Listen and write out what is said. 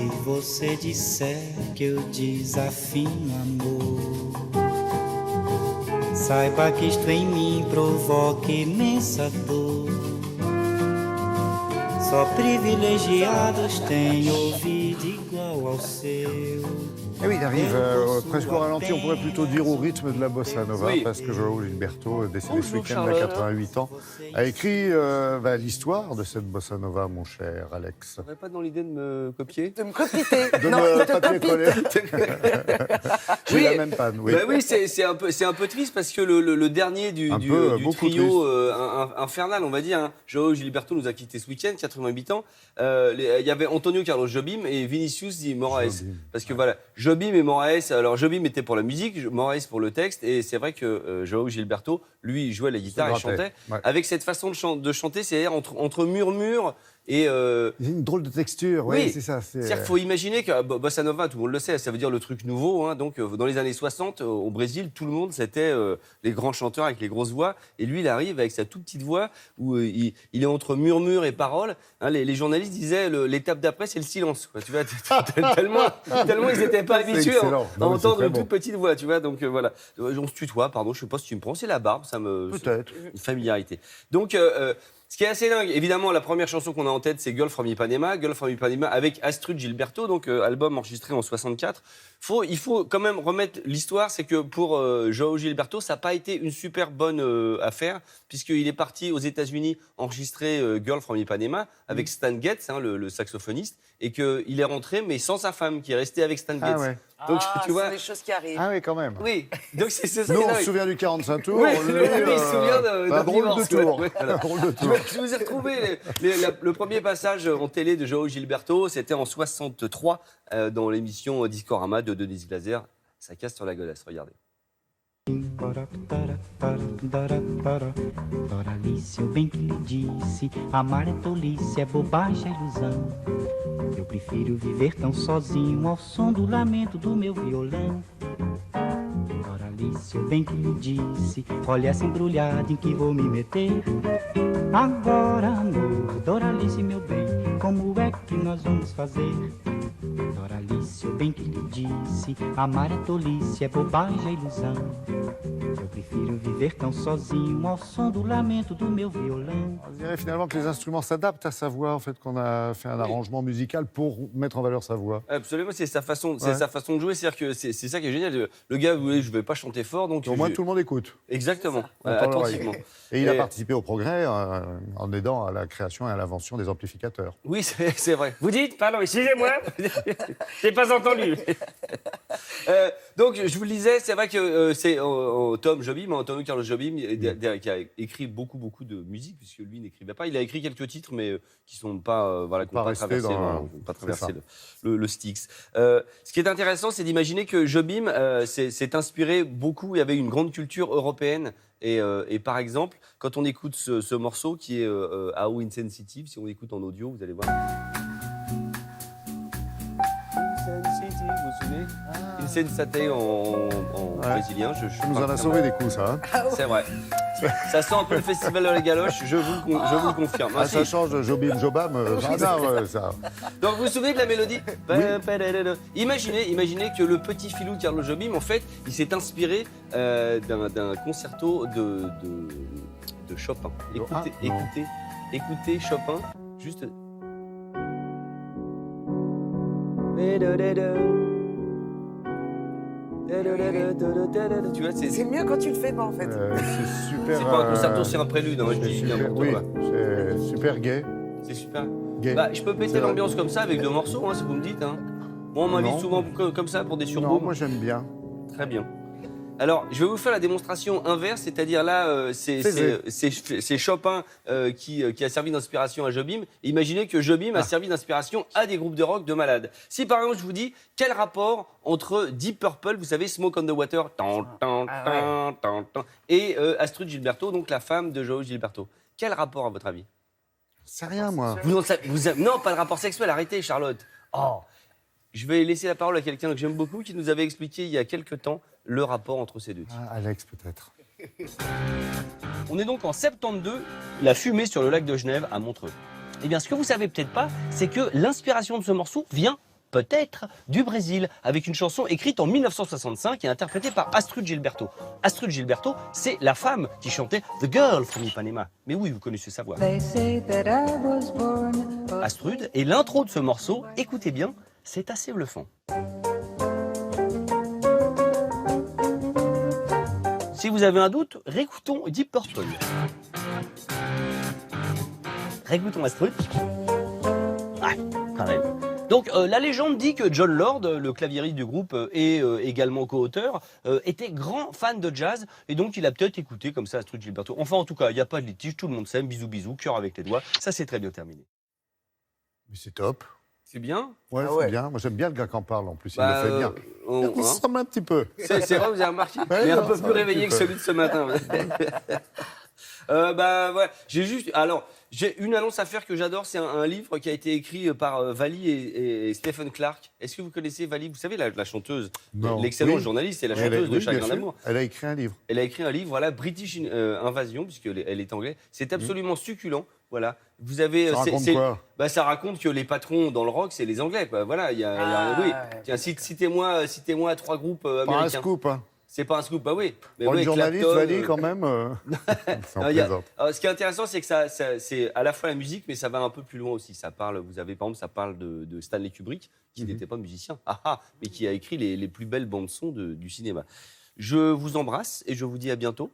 Se você disser que eu desafio amor, saiba que isto em mim provoca imensa dor. Só privilegiados têm ouvido igual ao seu. Eh oui, il arrive presque au ralenti, on pourrait plutôt dire au rythme de la bossa nova, Oui. parce que João Gilberto, décédé ce Bonjour, week-end à Charlotte. 88 ans, a écrit l'histoire de cette bossa nova, mon cher Alex. Vous n'avez pas dans l'idée de me copier? De me copiter. De Non, me de te papier-coller. J'ai Oui. la même panne, oui. Bah oui, c'est un peu triste parce que le dernier du beaucoup trio infernal, on va dire, hein, João Gilberto nous a quitté ce week-end, 88 ans. Il y avait Antonio Carlos Jobim et Vinicius de Moraes. Jobim. Parce que voilà, Jobim et Moraes, alors Jobim était pour la musique, Moraes pour le texte, et c'est vrai que João Gilberto, lui, il jouait la guitare et grattait, chantait. ouais. Avec cette façon de chanter, c'est-à-dire entre murmures et... C'est une drôle de texture, oui, c'est ça. C'est-à-dire qu'il faut imaginer que bossa nova, tout le monde le sait, ça veut dire le truc nouveau. Hein, donc, dans les années 60, au Brésil, tout le monde, c'était les grands chanteurs avec les grosses voix. Et lui, il arrive avec sa toute petite voix où il est entre murmures et paroles. Hein, les journalistes disaient l'étape d'après, c'est le silence. Quoi, tu vois, tellement ils n'étaient pas C'est habitués excellent. à Non, mais c'est entendre très une bon. toute petite voix. Tu vois, donc voilà. On se tutoie, pardon, je ne sais pas si tu me prends, c'est la barbe, ça me. Peut-être. Une familiarité. Donc, ce qui est assez dingue, évidemment, la première chanson qu'on a en tête, c'est Girl from Ipanema. Girl from Ipanema avec Astrud Gilberto, donc album enregistré en 64. Il faut quand même remettre l'histoire, c'est que pour João Gilberto, ça n'a pas été une super bonne affaire, puisqu'il est parti aux États-Unis enregistrer Girl from Ipanema avec Stan Getz, hein, le saxophoniste, et qu'il est rentré, mais sans sa femme, qui est restée avec Stan Getz. Ah ouais. Donc, ah, tu vois. c'est des choses qui arrivent. Ah oui, quand même. Oui, donc c'est ça. Nous, qui est on se dingue. souvient du 45 tours. Oui, lui, lui, il se souvient d'un un drôle de divorce, tour. ouais, voilà. Un drôle de tour. Je vous ai retrouvé le premier passage en télé de João Gilberto, c'était en 63 dans l'émission Discorama de Denise Glaser. Ça casse sur la gueulasse, regardez. Doralice, eu bem que lhe disse, amar é tolice, é bobagem, é ilusão. Eu prefiro viver tão sozinho ao som do lamento do meu violão. Doralice, eu bem que lhe disse, olha essa embrulhada em que vou me meter. Agora, amor, Doralice, meu bem, como é que nós vamos fazer? Doralice, eu bem que lhe disse, amar é tolice, é bobagem, é ilusão. Eu prefiro viver tão sozinho ao som do lamento do meu violão. On dirait finalement que les instruments s'adaptent à sa voix, en fait, qu'on a fait un arrangement musical pour mettre en valeur sa voix. Absolument, c'est sa façon, Ouais. sa façon de jouer. C'est-à-dire que c'est ça qui est génial. Le gars, vous voyez, je ne vais pas chanter fort, donc. Au moins, tout le monde écoute. Exactement, On tend l'oreille. attentivement. Et il a Et- participé au progrès en aidant à la création et à l'invention des amplificateurs. Oui, c'est vrai. Vous dites? Pardon, excusez-moi. J'ai pas entendu. Donc, je vous le disais, c'est vrai que c'est Tom Jobim, Antonio Carlos Jobim, qui a écrit beaucoup de musique, puisque lui n'écrivait pas. Il a écrit quelques titres, mais qui sont pas, voilà, qui n'ont Pas pas restés traversé, dans- pas c'est traversé ça. le Styx. Ce qui est intéressant, c'est d'imaginer que Jobim s'est inspiré beaucoup. Il y avait une grande culture européenne. Et par exemple, quand on écoute ce morceau qui est How Insensitive, si on écoute en audio, vous allez voir. Insensitive, vous vous souvenez? Insensate en brésilien. Ça nous en a sauvé des coups, ça. Hein. C'est vrai. Ça sent un peu le festival de la galoche, je vous le confirme. Ah, ça change de Jobim Jobam. Ça. Donc vous vous souvenez de la mélodie? Imaginez que le petit filou de Carlos Jobim, en fait, il s'est inspiré d'un concerto de Chopin. Écoutez Chopin, juste... Tu vois, C'est mieux quand tu le fais pas, en fait. C'est super. c'est pas un concerto, c'est un prélude. Hein, je c'est dis super, n'importe oui, quoi. c'est super gay. C'est super. Gay. Bah, je peux péter C'est vrai. l'ambiance comme ça avec deux morceaux, hein, si vous me dites. Hein. Moi, on m'invite Non. souvent comme ça pour des Non, surbooms. moi j'aime bien. Très bien. Alors, je vais vous faire la démonstration inverse, c'est-à-dire là, c'est Chopin qui a servi d'inspiration à Jobim. Imaginez que Jobim a servi d'inspiration à des groupes de rock de malades. Si par exemple je vous dis, quel rapport entre Deep Purple, vous savez, Smoke on the Water, et Astrud Gilberto, donc la femme de João Gilberto. Quel rapport à votre avis? C'est rien, moi. Non, pas de rapport sexuel, arrêtez Charlotte. Oh. Je vais laisser la parole à quelqu'un que j'aime beaucoup, qui nous avait expliqué il y a quelques temps le rapport entre ces deux types. Ah, Alex, peut-être. On est donc en 72, la fumée sur le lac de Genève à Montreux. Eh bien, ce que vous savez peut-être pas, c'est que l'inspiration de ce morceau vient peut-être du Brésil, avec une chanson écrite en 1965 et interprétée par Astrud Gilberto. Astrud Gilberto, c'est la femme qui chantait The Girl from Ipanema. Mais oui, vous connaissez sa voix. Astrud, et l'intro de ce morceau, écoutez bien, c'est assez bluffant. Si vous avez un doute, réécoutons Deep Purple. Réécoutons Astrud. Ouais, quand même. Donc la légende dit que John Lord, le claviériste du groupe et également co-auteur, était grand fan de jazz et donc il a peut-être écouté comme ça Astrud Gilberto. Enfin en tout cas, il n'y a pas de litige, tout le monde s'aime, bisous bisous, cœur avec les doigts, ça c'est très bien terminé. Mais c'est top. C'est bien. Ouais, Ah c'est ouais. bien. Moi, j'aime bien le gars qui en parle, en plus. Il Bah, le fait bien. Il hein. ressemble un petit peu. C'est vrai, vous avez remarqué. Ouais, Il est un non, peu ça plus va un réveillé petit que peu. celui de ce matin. Ouais. J'ai une annonce à faire que j'adore, c'est un livre qui a été écrit par Vali et Stephen Clark. Est-ce que vous connaissez Vali? Vous savez, la chanteuse, Non. l'excellente Oui. journaliste et la Elle a- chanteuse de oui, Chagrin bien sûr. d'amour. Elle a écrit un livre. Elle a écrit un livre, voilà, British Invasion, puisqu'elle est anglaise. C'est absolument succulent. Voilà. Vous avez, Ça raconte quoi? Ça raconte que les patrons dans le rock, c'est les Anglais. Quoi. Voilà, oui. ouais. Tiens, citez-moi 3 groupes Pas un américains. scoop, hein. C'est pas un scoop, bah oui. Mais Pour oui, le journaliste, Clapton, Vali, quand même. Ça en il y a- plaisante. Ce qui est intéressant, c'est que c'est à la fois la musique, mais ça va un peu plus loin aussi. Ça parle, vous avez par exemple, ça parle de Stanley Kubrick, qui n'était pas musicien, mais qui a écrit les plus belles bandes son du cinéma. Je vous embrasse et je vous dis à bientôt.